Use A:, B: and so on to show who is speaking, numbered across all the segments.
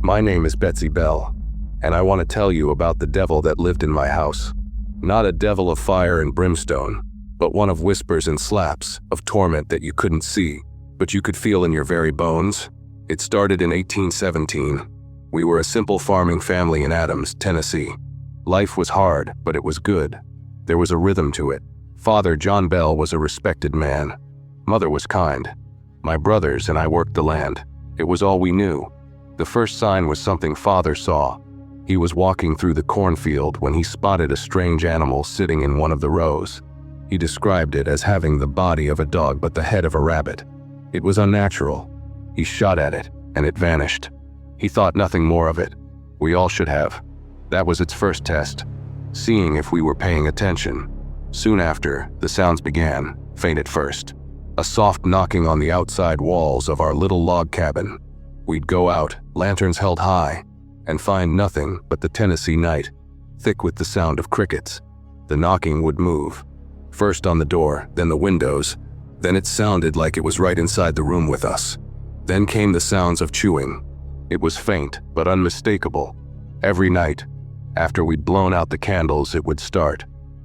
A: My name is Betsy Bell, and I want to tell you about the devil that lived in my house. Not a devil of fire and brimstone, but one of whispers and slaps, of torment that you couldn't see, but you could feel in your very bones. It started in 1817. We were a simple farming family in Adams, Tennessee. Life was hard, but it was good. There was a rhythm to it. Father, John Bell, was a respected man. Mother was kind. My brothers and I worked the land. It was all we knew. The first sign was something Father saw. He was walking through the cornfield when he spotted a strange animal sitting in one of the rows. He described it as having the body of a dog but the head of a rabbit. It was unnatural. He shot at it, and it vanished. He thought nothing more of it. We all should have. That was its first test, seeing if we were paying attention. Soon after, the sounds began, faint at first. A soft knocking on the outside walls of our little log cabin. We'd go out, lanterns held high, and find nothing but the Tennessee night, thick with the sound of crickets. The knocking would move, first on the door, then the windows. Then it sounded like it was right inside the room with us. Then came the sounds of chewing. It was faint, but unmistakable. Every night, after we'd blown out the candles, it would start.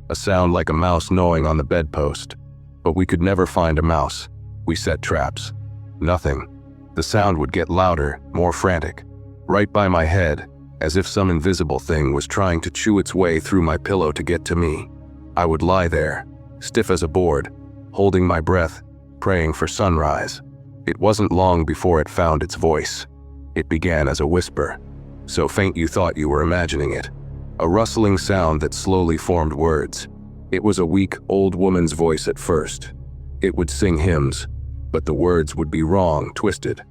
A: A sound like a mouse gnawing on the bedpost. But we could never find a mouse. We set traps. Nothing. The sound would get louder, more frantic. Right by my head, as if some invisible thing was trying to chew its way through my pillow to get to me. I would lie there, stiff as a board, holding my breath, praying for sunrise. It wasn't long before it found its voice. It began as a whisper, so faint you thought you were imagining it. A rustling sound that slowly formed words. It was a weak, old woman's voice at first. It would sing hymns, but the words would be wrong, twisted.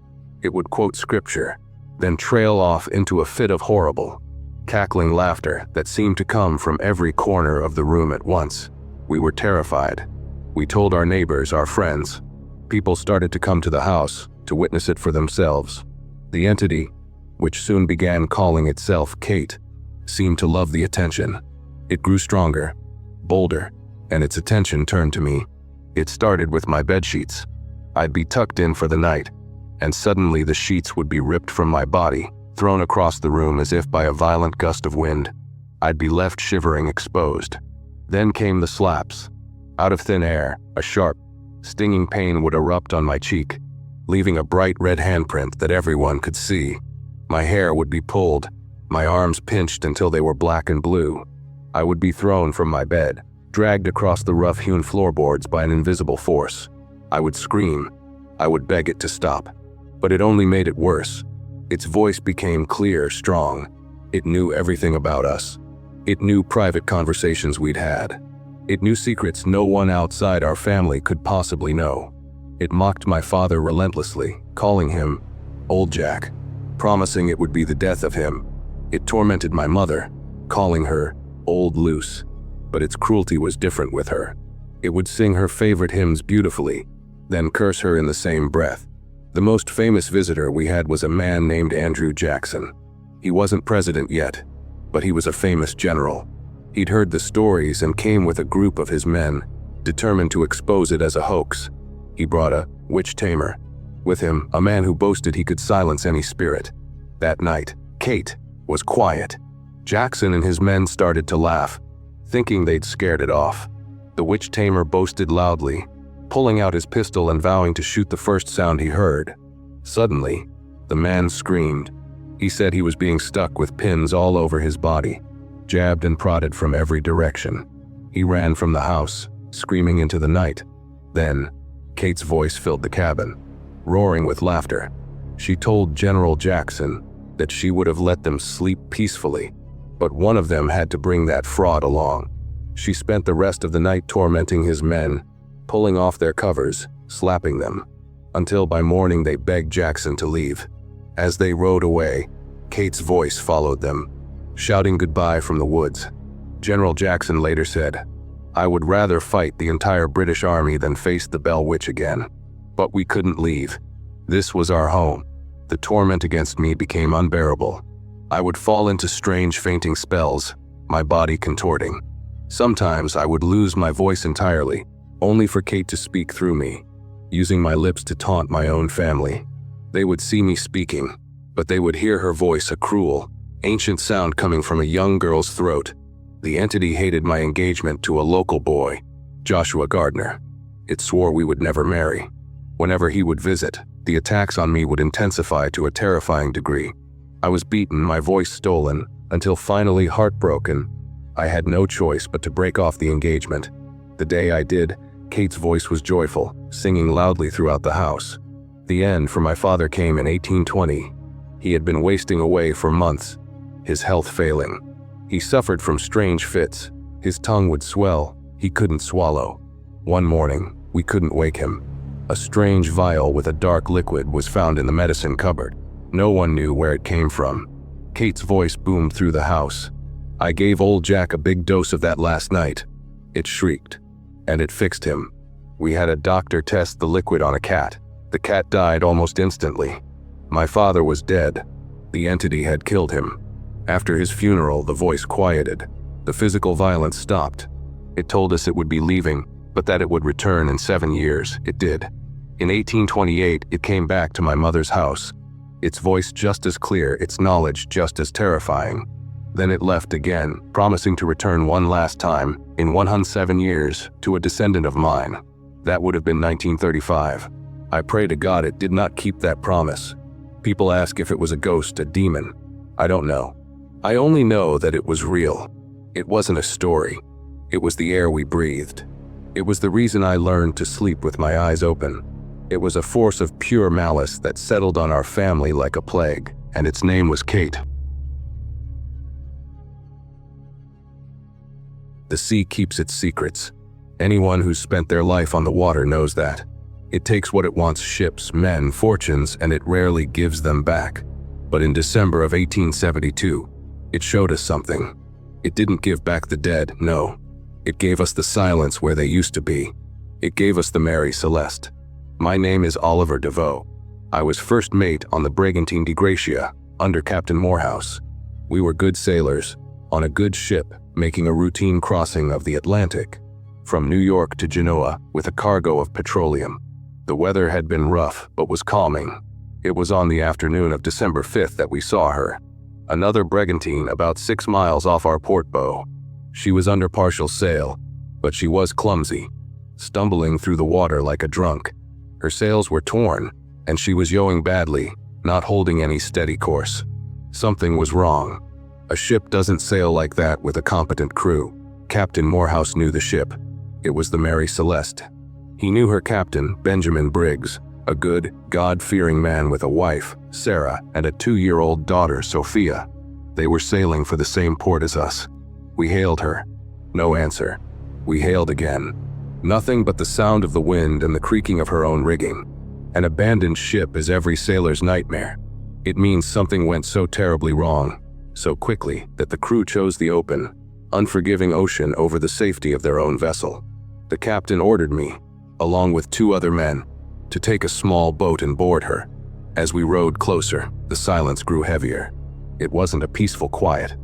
A: It would quote scripture, then trail off into a fit of horrible, cackling laughter that seemed to come from every corner of the room at once. We were terrified. We told our neighbors, our friends. People started to come to the house to witness it for themselves. The entity, which soon began calling itself Kate, seemed to love the attention. It grew stronger, bolder, and its attention turned to me. It started with my bedsheets. I'd be tucked in for the night, and suddenly the sheets would be ripped from my body, thrown across the room as if by a violent gust of wind. I'd be left shivering, exposed. Then came the slaps. Out of thin air, a sharp, stinging pain would erupt on my cheek, leaving a bright red handprint that everyone could see. My hair would be pulled, my arms pinched until they were black and blue. I would be thrown from my bed, dragged across the rough-hewn floorboards by an invisible force. I would scream. I would beg it to stop. But it only made it worse. Its voice became clear, strong. It knew everything about us. It knew private conversations we'd had. It knew secrets no one outside our family could possibly know. It mocked my father relentlessly, calling him Old Jack, promising it would be the death of him. It tormented my mother, calling her Old Luce. But its cruelty was different with her. It would sing her favorite hymns beautifully, then curse her in the same breath. The most famous visitor we had was a man named Andrew Jackson. He wasn't president yet, but he was a famous general. He'd heard the stories and came with a group of his men, determined to expose it as a hoax. He brought a witch tamer. With him, a man who boasted he could silence any spirit. That night, Kate was quiet. Jackson and his men started to laugh, thinking they'd scared it off. The witch tamer boasted loudly, pulling out his pistol and vowing to shoot the first sound he heard. Suddenly, the man screamed. He said he was being stuck with pins all over his body, jabbed and prodded from every direction. He ran from the house, screaming into the night. Then, Kate's voice filled the cabin, roaring with laughter. She told General Jackson that she would have let them sleep peacefully, but one of them had to bring that fraud along. She spent the rest of the night tormenting his men, pulling off their covers, slapping them, until by morning they begged Jackson to leave. As they rode away, Kate's voice followed them, shouting goodbye from the woods. General Jackson later said, "I would rather fight the entire British Army than face the Bell Witch again." But we couldn't leave. This was our home. The torment against me became unbearable. I would fall into strange fainting spells, my body contorting. Sometimes I would lose my voice entirely, only for Kate to speak through me, using my lips to taunt my own family. They would see me speaking, but they would hear her voice, a cruel, ancient sound coming from a young girl's throat. The entity hated my engagement to a local boy, Joshua Gardner. It swore we would never marry. Whenever he would visit, the attacks on me would intensify to a terrifying degree. I was beaten, my voice stolen, until finally heartbroken, I had no choice but to break off the engagement. The day I did, Kate's voice was joyful, singing loudly throughout the house. The end for my father came in 1820. He had been wasting away for months, his health failing. He suffered from strange fits. His tongue would swell, he couldn't swallow. One morning, we couldn't wake him. A strange vial with a dark liquid was found in the medicine cupboard. No one knew where it came from. Kate's voice boomed through the house. I gave old Jack a big dose of that last night. It shrieked, and it fixed him. We had a doctor test the liquid on a cat. The cat died almost instantly. My father was dead. The entity had killed him. After his funeral, the voice quieted. The physical violence stopped. It told us it would be leaving, but that it would return in 7 years. It did. In 1828, it came back to my mother's house. Its voice just as clear, its knowledge just as terrifying. Then it left again, promising to return one last time, in 107 years, to a descendant of mine. That would have been 1935. I pray to God it did not keep that promise. People ask if it was a ghost, a demon. I don't know. I only know that it was real. It wasn't a story. It was the air we breathed. It was the reason I learned to sleep with my eyes open. It was a force of pure malice that settled on our family like a plague, and its name was Kate. The sea keeps its secrets. Anyone who's spent their life on the water knows that. It takes what it wants, ships, men, fortunes, and it rarely gives them back. But in December of 1872, it showed us something. It didn't give back the dead, no. It gave us the silence where they used to be. It gave us the Mary Celeste. My name is Oliver DeVoe. I was first mate on the Brigantine de Gracia, under Captain Morehouse. We were good sailors, on a good ship, making a routine crossing of the Atlantic, from New York to Genoa with a cargo of petroleum. The weather had been rough, but was calming. It was on the afternoon of December 5th that we saw her. Another brigantine about 6 miles off our port bow. She was under partial sail, but she was clumsy, stumbling through the water like a drunk. Her sails were torn, and she was yawing badly, not holding any steady course. Something was wrong. A ship doesn't sail like that with a competent crew. Captain Morehouse knew the ship. It was the Mary Celeste. He knew her captain, Benjamin Briggs, a good, God-fearing man with a wife, Sarah, and a 2-year-old daughter, Sophia. They were sailing for the same port as us. We hailed her. No answer. We hailed again. Nothing but the sound of the wind and the creaking of her own rigging. An abandoned ship is every sailor's nightmare. It means something went so terribly wrong, so quickly, that the crew chose the open, unforgiving ocean over the safety of their own vessel. The captain ordered me, along with 2 other men, to take a small boat and board her. As we rowed closer, the silence grew heavier. It wasn't a peaceful quiet.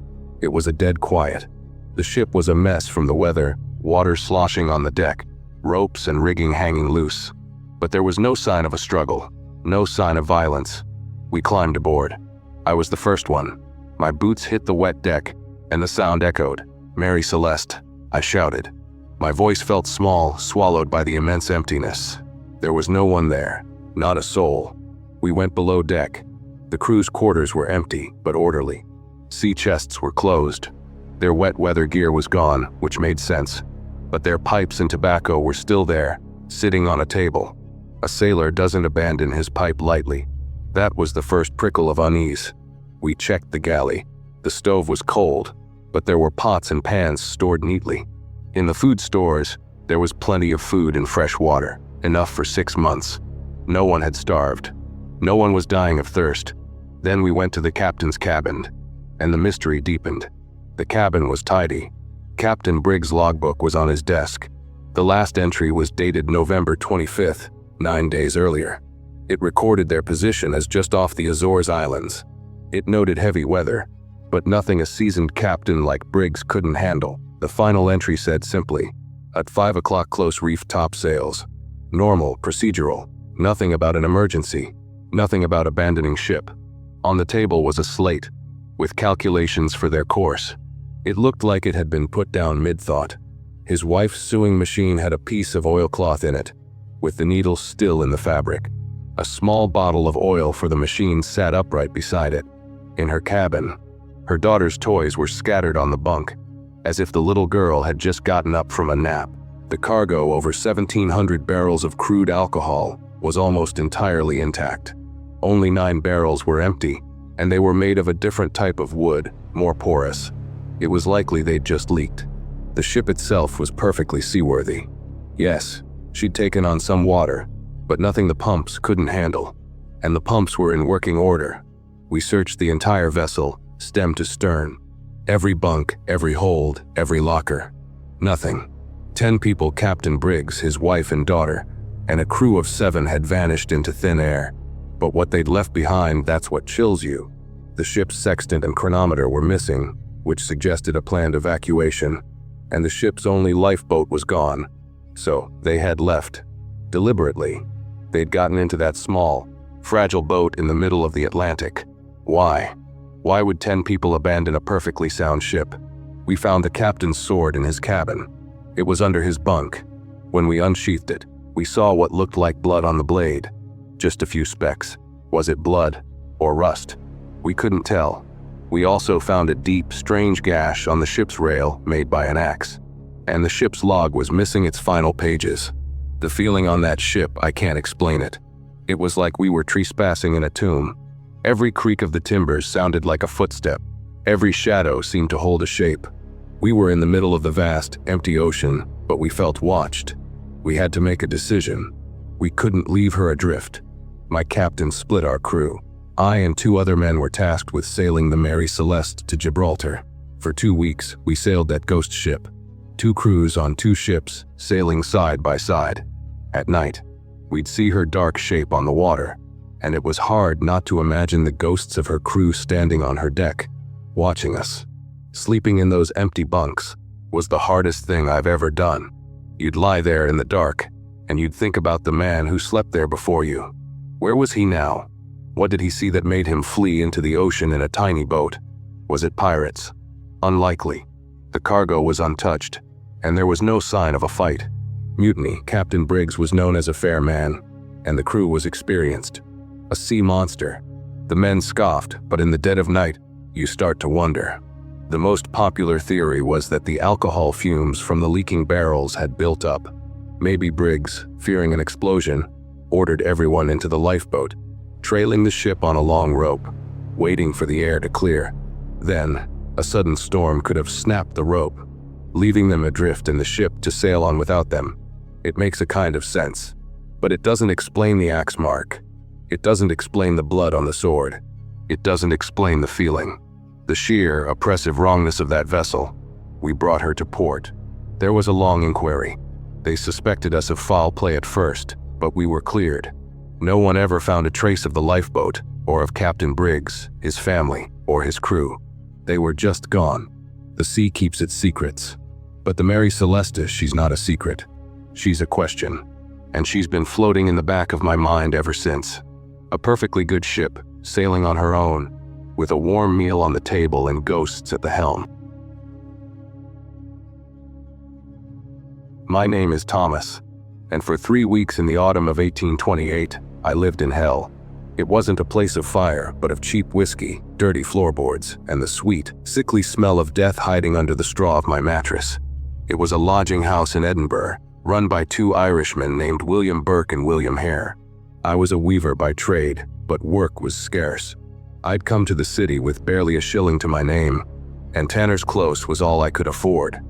A: It was a dead quiet. The ship was a mess from the weather, water sloshing on the deck, ropes and rigging hanging loose. But there was no sign of a struggle, no sign of violence. We climbed aboard. I was the first one. My boots hit the wet deck, and the sound echoed. "Mary Celeste," I shouted. My voice felt small, swallowed by the immense emptiness. There was no one there, not a soul. We went below deck. The crew's quarters were empty, but orderly. Sea chests were closed. Their wet weather gear was gone, which made sense. But their pipes and tobacco were still there, sitting on a table. A sailor doesn't abandon his pipe lightly. That was the first prickle of unease. We checked the galley. The stove was cold, but there were pots and pans stored neatly. In the food stores, there was plenty of food and fresh water, enough for 6 months. No one had starved. No one was dying of thirst. Then we went to the captain's cabin, and the mystery deepened. The cabin was tidy. Captain Briggs' logbook was on his desk. The last entry was dated November 25th, 9 days earlier. It recorded their position as just off the Azores Islands. It noted heavy weather, but nothing a seasoned captain like Briggs couldn't handle. The final entry said simply, "At 5 o'clock close reef topsails." Normal, procedural, nothing about an emergency, nothing about abandoning ship. On the table was a slate, with calculations for their course. It looked like it had been put down mid-thought. His wife's sewing machine had a piece of oilcloth in it, with the needle still in the fabric. A small bottle of oil for the machine sat upright beside it. In her cabin, her daughter's toys were scattered on the bunk, as if the little girl had just gotten up from a nap. The cargo, over 1,700 barrels of crude alcohol, was almost entirely intact. Only 9 barrels were empty, and they were made of a different type of wood, more porous. It was likely they'd just leaked. The ship itself was perfectly seaworthy. Yes, she'd taken on some water, but nothing the pumps couldn't handle. And the pumps were in working order. We searched the entire vessel, stem to stern. Every bunk, every hold, every locker. Nothing. 10 people, Captain Briggs, his wife and daughter, and a crew of 7 had vanished into thin air. But what they'd left behind, that's what chills you. The ship's sextant and chronometer were missing, which suggested a planned evacuation, and the ship's only lifeboat was gone. So they had left. Deliberately. They'd gotten into that small, fragile boat in the middle of the Atlantic. Why? Why would 10 people abandon a perfectly sound ship? We found the captain's sword in his cabin. It was under his bunk. When we unsheathed it, we saw what looked like blood on the blade. Just a few specks. Was it blood or rust? We couldn't tell. We also found a deep, strange gash on the ship's rail made by an axe. And the ship's log was missing its final pages. The feeling on that ship, I can't explain it. It was like we were trespassing in a tomb. Every creak of the timbers sounded like a footstep. Every shadow seemed to hold a shape. We were in the middle of the vast, empty ocean, but we felt watched. We had to make a decision. We couldn't leave her adrift. My captain split our crew. I and 2 other men were tasked with sailing the Mary Celeste to Gibraltar. For 2 weeks, we sailed that ghost ship. 2 crews on 2 ships, sailing side by side. At night, we'd see her dark shape on the water, and it was hard not to imagine the ghosts of her crew standing on her deck, watching us. Sleeping in those empty bunks was the hardest thing I've ever done. You'd lie there in the dark, and you'd think about the man who slept there before you. Where was he now? What did he see that made him flee into the ocean in a tiny boat? Was it pirates? Unlikely. The cargo was untouched, and there was no sign of a fight. Mutiny. Captain Briggs was known as a fair man, and the crew was experienced. A sea monster. The men scoffed, but in the dead of night, you start to wonder. The most popular theory was that the alcohol fumes from the leaking barrels had built up. Maybe Briggs, fearing an explosion, ordered everyone into the lifeboat, trailing the ship on a long rope, waiting for the air to clear. Then, a sudden storm could have snapped the rope, leaving them adrift and the ship to sail on without them. It makes a kind of sense, but it doesn't explain the axe mark. It doesn't explain the blood on the sword. It doesn't explain the feeling. The sheer, oppressive wrongness of that vessel. We brought her to port. There was a long inquiry. They suspected us of foul play at first, but we were cleared. No one ever found a trace of the lifeboat, or of Captain Briggs, his family, or his crew. They were just gone. The sea keeps its secrets. But the Mary Celeste, she's not a secret. She's a question. And she's been floating in the back of my mind ever since. A perfectly good ship, sailing on her own, with a warm meal on the table and ghosts at the helm. My name is Thomas, and for 3 weeks in the autumn of 1828, I lived in hell. It wasn't a place of fire, but of cheap whiskey, dirty floorboards, and the sweet, sickly smell of death hiding under the straw of my mattress. It was a lodging house in Edinburgh, run by 2 Irishmen named William Burke and William Hare. I was a weaver by trade, but work was scarce. I'd come to the city with barely a shilling to my name, and Tanner's Close was all I could afford.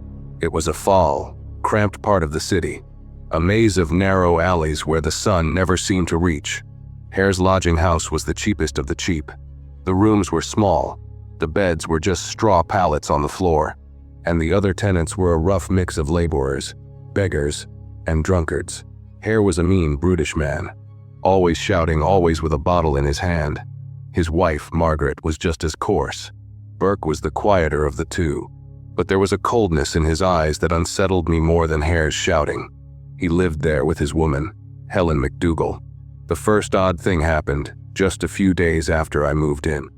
A: It was a foul, cramped part of the city, a maze of narrow alleys where the sun never seemed to reach. Hare's lodging house was the cheapest of the cheap. The rooms were small, the beds were just straw pallets on the floor, and the other tenants were a rough mix of laborers, beggars, and drunkards. Hare was a mean, brutish man, always shouting, always with a bottle in his hand. His wife, Margaret, was just as coarse. Burke was the quieter of the two, but there was a coldness in his eyes that unsettled me more than Hare's shouting. He lived there with his woman, Helen McDougall. The first odd thing happened. just a few days after I moved in.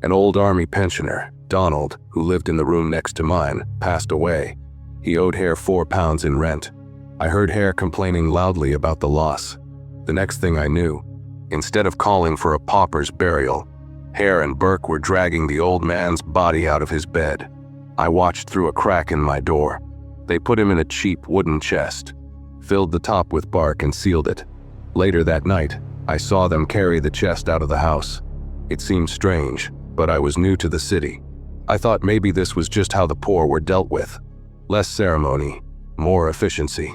A: An old army pensioner, Donald, who lived in the room next to mine, passed away. He owed Hare £4 in rent. I heard Hare complaining loudly about the loss. The next thing I knew, instead of calling for a pauper's burial, Hare and Burke were dragging the old man's body out of his bed. I watched through a crack in my door. They put him in a cheap wooden chest, filled the top with bark and sealed it. Later that night, I saw them carry the chest out of the house. It seemed strange, but I was new to the city. I thought maybe this was just how the poor were dealt with. Less ceremony, more efficiency.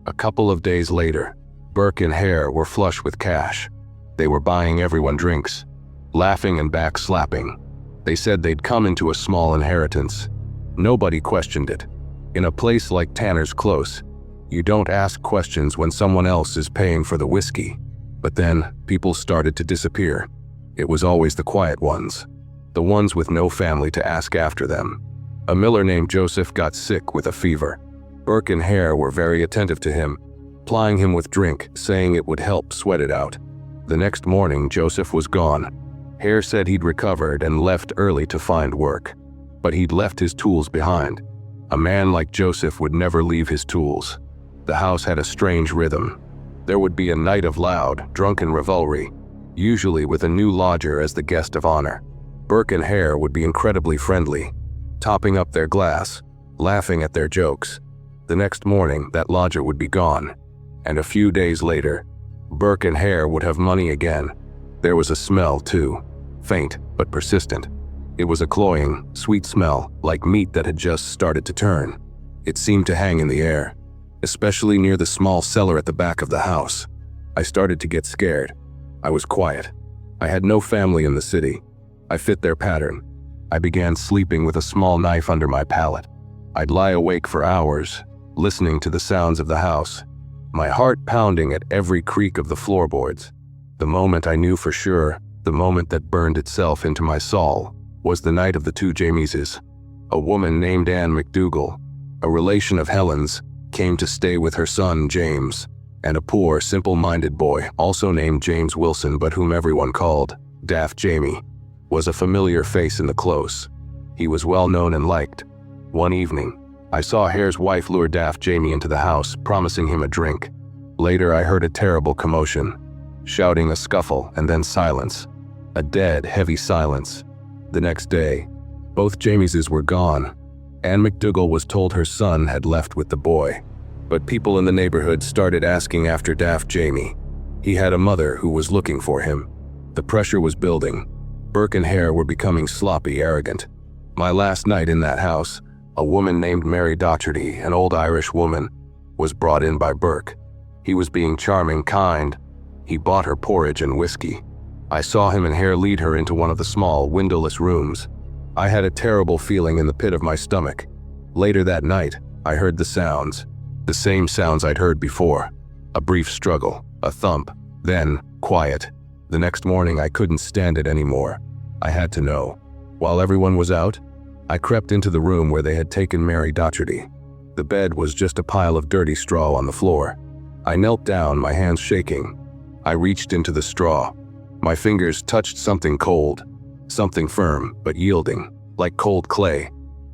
A: A couple of days later, Burke and Hare were flush with cash. They were buying everyone drinks, laughing and backslapping. They said they'd come into a small inheritance. Nobody questioned it. In a place like Tanner's Close, you don't ask questions when someone else is paying for the whiskey. But then, people started to disappear. It was always the quiet ones, the ones with no family to ask after them. A miller named Joseph got sick with a fever. Burke and Hare were very attentive to him, plying him with drink, saying it would help sweat it out. The next morning, Joseph was gone. Hare said he'd recovered and left early to find work. But he'd left his tools behind. A man like Joseph would never leave his tools. The house had a strange rhythm. There would be a night of loud, drunken revelry, usually with a new lodger as the guest of honor. Burke and Hare would be incredibly friendly, topping up their glass, laughing at their jokes. The next morning, that lodger would be gone. And a few days later, Burke and Hare would have money again. There was a smell too, faint but persistent. It was a cloying, sweet smell, like meat that had just started to turn. It seemed to hang in the air, especially near the small cellar at the back of the house. I started to get scared. I was quiet. I had no family in the city. I fit their pattern. I began sleeping with a small knife under my pallet. I'd lie awake for hours, listening to the sounds of the house, my heart pounding at every creak of the floorboards. The moment I knew for sure, the moment that burned itself into my soul, was the night of the two Jameses. A woman named Anne McDougal, a relation of Helen's, came to stay with her son James, and a poor, simple-minded boy, also named James Wilson but whom everyone called Daft Jamie, was a familiar face in the close. He was well known and liked. One evening, I saw Hare's wife lure Daft Jamie into the house, promising him a drink. Later I heard a terrible commotion, shouting, a scuffle, and then silence. A dead, heavy silence. The next day, both Jameses were gone. Anne McDougal was told her son had left with the boy. But people in the neighborhood started asking after Daft Jamie. He had a mother who was looking for him. The pressure was building. Burke and Hare were becoming sloppy, arrogant. My last night in that house, a woman named Mary Docherty, an old Irish woman, was brought in by Burke. He was being charming, kind. He bought her porridge and whiskey. I saw him and Hare lead her into one of the small, windowless rooms. I had a terrible feeling in the pit of my stomach. Later that night, I heard the sounds. The same sounds I'd heard before. A brief struggle, a thump, then quiet. The next morning I couldn't stand it anymore. I had to know. While everyone was out, I crept into the room where they had taken Mary Docherty. The bed was just a pile of dirty straw on the floor. I knelt down, my hands shaking. I reached into the straw. My fingers touched something cold, something firm but yielding, like cold clay.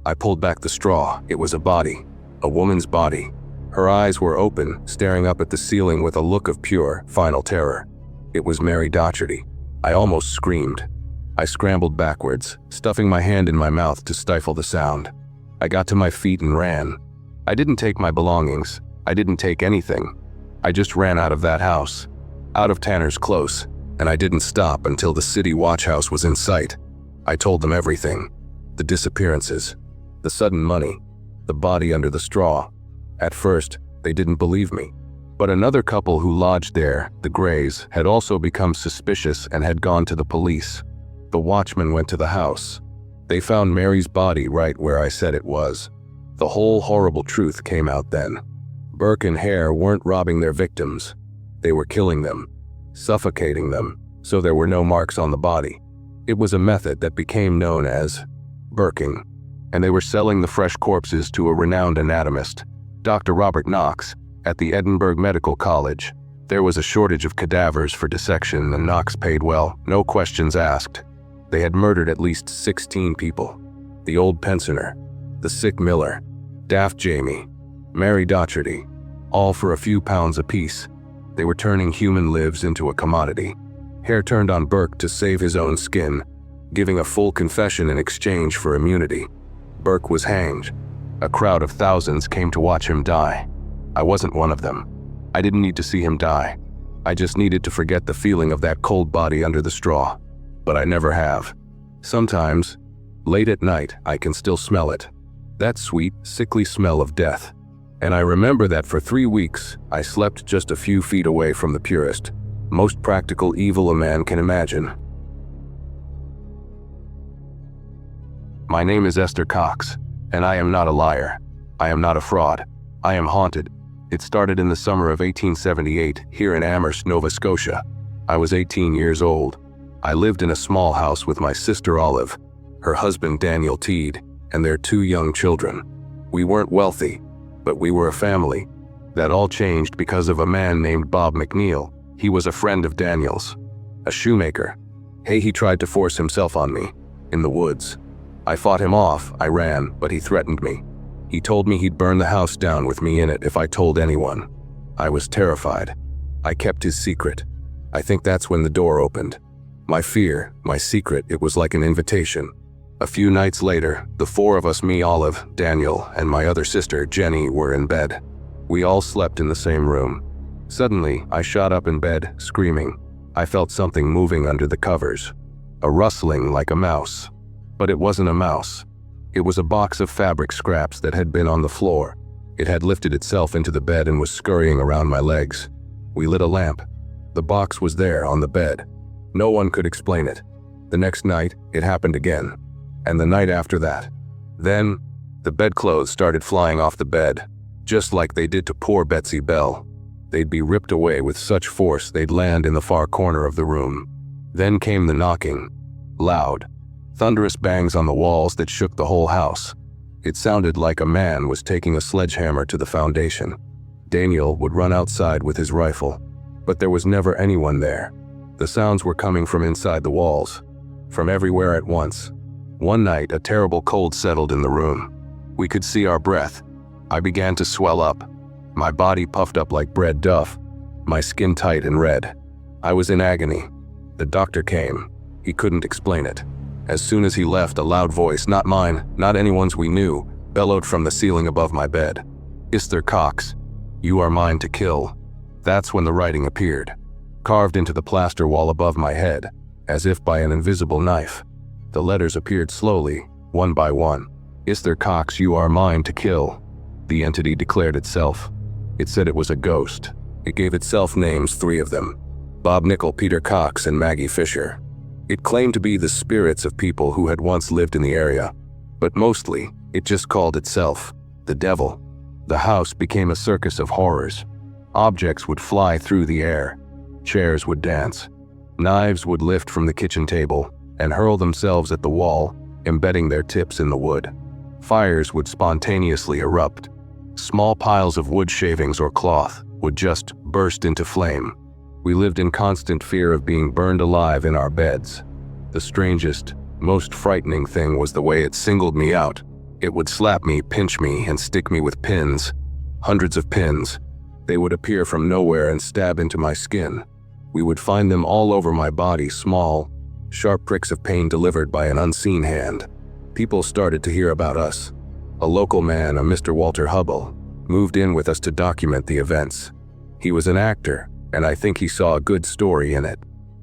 A: I pulled back the straw. It was a body, a woman's body. Her eyes were open, staring up at the ceiling with a look of pure, final terror. It was Mary Docherty. I almost screamed. I scrambled backwards, stuffing my hand in my mouth to stifle the sound. I got to my feet and ran. I didn't take my belongings. I didn't take anything. I just ran out of that house, out of Tanner's Close, and I didn't stop until the city watch house was in sight. I told them everything. The disappearances, the sudden money, the body under the straw. At first, they didn't believe me. But another couple who lodged there, the Grays, had also become suspicious and had gone to the police. The watchman went to the house. They found Mary's body right where I said it was. The whole horrible truth came out then. Burke and Hare weren't robbing their victims. They were killing them, suffocating them, so there were no marks on the body. It was a method that became known as Burking, and they were selling the fresh corpses to a renowned anatomist, Dr. Robert Knox, at the Edinburgh Medical College. There was a shortage of cadavers for dissection, and Knox paid well, no questions asked. They had murdered at least 16 people. The old pensioner, the sick Miller, Daft Jamie, Mary Docherty, all for a few pounds apiece. They were turning human lives into a commodity. Hare turned on Burke to save his own skin, giving a full confession in exchange for immunity. Burke was hanged. A crowd of thousands came to watch him die. I wasn't one of them. I didn't need to see him die. I just needed to forget the feeling of that cold body under the straw. But I never have. Sometimes, late at night, I can still smell it. That sweet, sickly smell of death. And I remember that for 3 weeks, I slept just a few feet away from the purest, most practical evil a man can imagine. My name is Esther Cox, and I am not a liar. I am not a fraud. I am haunted. It started in the summer of 1878 here in Amherst, Nova Scotia. I was 18 years old. I lived in a small house with my sister Olive, her husband Daniel Teed, and their 2 young children. We weren't wealthy, but we were a family. That all changed because of a man named Bob McNeil. He was a friend of Daniel's, a shoemaker. He tried to force himself on me, in the woods. I fought him off, I ran, but he threatened me. He told me he'd burn the house down with me in it if I told anyone. I was terrified. I kept his secret. I think that's when the door opened. My fear, my secret, it was like an invitation. A few nights later, the 4 of us, me, Olive, Daniel, and my other sister, Jenny, were in bed. We all slept in the same room. Suddenly, I shot up in bed, screaming. I felt something moving under the covers. A rustling like a mouse. But it wasn't a mouse. It was a box of fabric scraps that had been on the floor. It had lifted itself into the bed and was scurrying around my legs. We lit a lamp. The box was there on the bed. No one could explain it. The next night, it happened again. And the night after that. Then, the bedclothes started flying off the bed, just like they did to poor Betsy Bell. They'd be ripped away with such force they'd land in the far corner of the room. Then came the knocking. Loud, thunderous bangs on the walls that shook the whole house. It sounded like a man was taking a sledgehammer to the foundation. Daniel would run outside with his rifle, but there was never anyone there. The sounds were coming from inside the walls, from everywhere at once. One night, a terrible cold settled in the room. We could see our breath. I began to swell up. My body puffed up like bread duff, my skin tight and red. I was in agony. The doctor came. He couldn't explain it. As soon as he left, a loud voice, not mine, not anyone's we knew, bellowed from the ceiling above my bed. "Esther Cox, you are mine to kill." That's when the writing appeared, carved into the plaster wall above my head, as if by an invisible knife. The letters appeared slowly, one by one. "Esther Cox, you are mine to kill." The entity declared itself. It said it was a ghost. It gave itself names, 3 of them: Bob Nickel, Peter Cox, and Maggie Fisher. It claimed to be the spirits of people who had once lived in the area, but mostly, it just called itself the devil. The house became a circus of horrors. Objects would fly through the air. Chairs would dance. Knives would lift from the kitchen table and hurl themselves at the wall, embedding their tips in the wood. Fires would spontaneously erupt. Small piles of wood shavings or cloth would just burst into flame. We lived in constant fear of being burned alive in our beds. The strangest, most frightening thing was the way it singled me out. It would slap me, pinch me, and stick me with pins. Hundreds of pins. They would appear from nowhere and stab into my skin. We would find them all over my body, small, sharp pricks of pain delivered by an unseen hand. People started to hear about us. A local man, a Mr. Walter Hubble, moved in with us to document the events. He was an actor, and I think he saw a good story in it.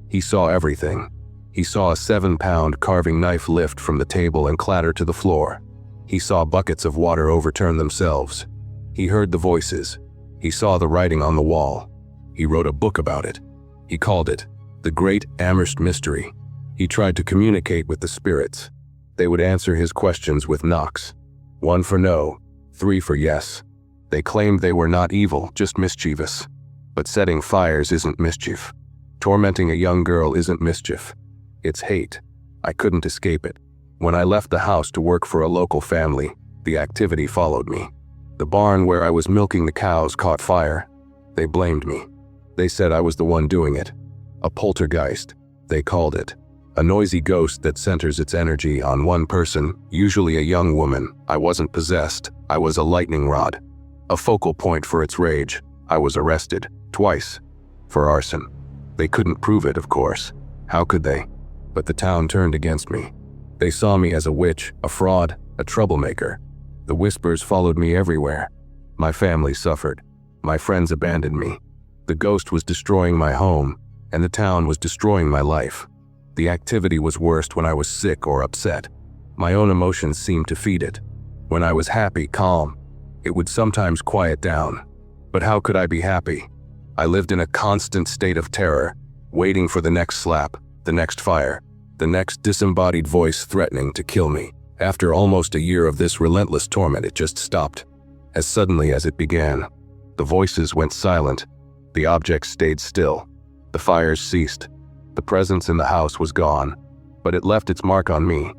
A: He saw everything. He saw a 7-pound carving knife lift from the table and clatter to the floor. He saw buckets of water overturn themselves. He heard the voices. He saw the writing on the wall. He wrote a book about it. He called it The Great Amherst Mystery. He tried to communicate with the spirits. They would answer his questions with knocks. 1 for no, 3 for yes. They claimed they were not evil, just mischievous. But setting fires isn't mischief. Tormenting a young girl isn't mischief. It's hate. I couldn't escape it. When I left the house to work for a local family, the activity followed me. The barn where I was milking the cows caught fire. They blamed me. They said I was the one doing it. A poltergeist, they called it. A noisy ghost that centers its energy on one person, usually a young woman. I wasn't possessed. I was a lightning rod. A focal point for its rage. I was arrested, twice, for arson. They couldn't prove it, of course. How could they? But the town turned against me. They saw me as a witch, a fraud, a troublemaker. The whispers followed me everywhere. My family suffered. My friends abandoned me. The ghost was destroying my home, and the town was destroying my life. The activity was worst when I was sick or upset. My own emotions seemed to feed it. When I was happy, calm, it would sometimes quiet down. But how could I be happy? I lived in a constant state of terror, waiting for the next slap, the next fire, the next disembodied voice threatening to kill me. After almost a year of this relentless torment, it just stopped. As suddenly as it began, the voices went silent. The objects stayed still. The fires ceased. The presence in the house was gone, but it left its mark on me.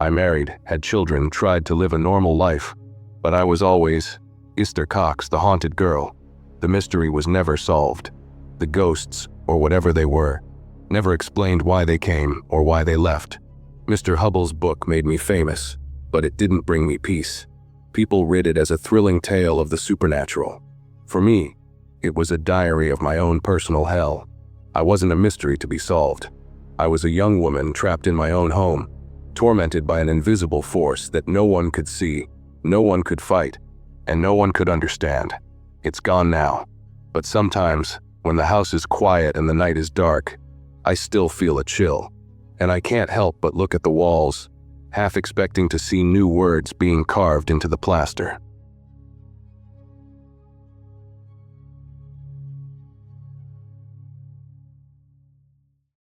A: I married, had children, tried to live a normal life, but I was always Mr. Cox, the haunted girl. The mystery was never solved. The ghosts, or whatever they were, never explained why they came or why they left. Mr. Hubbell's book made me famous, but it didn't bring me peace. People read it as a thrilling tale of the supernatural. For me, it was a diary of my own personal hell. I wasn't a mystery to be solved. I was a young woman trapped in my own home, tormented by an invisible force that no one could see, no one could fight, and no one could understand. It's gone now, but sometimes, when the house is quiet and the night is dark, I still feel a chill, and I can't help but look at the walls, half expecting to see new words being carved into the plaster.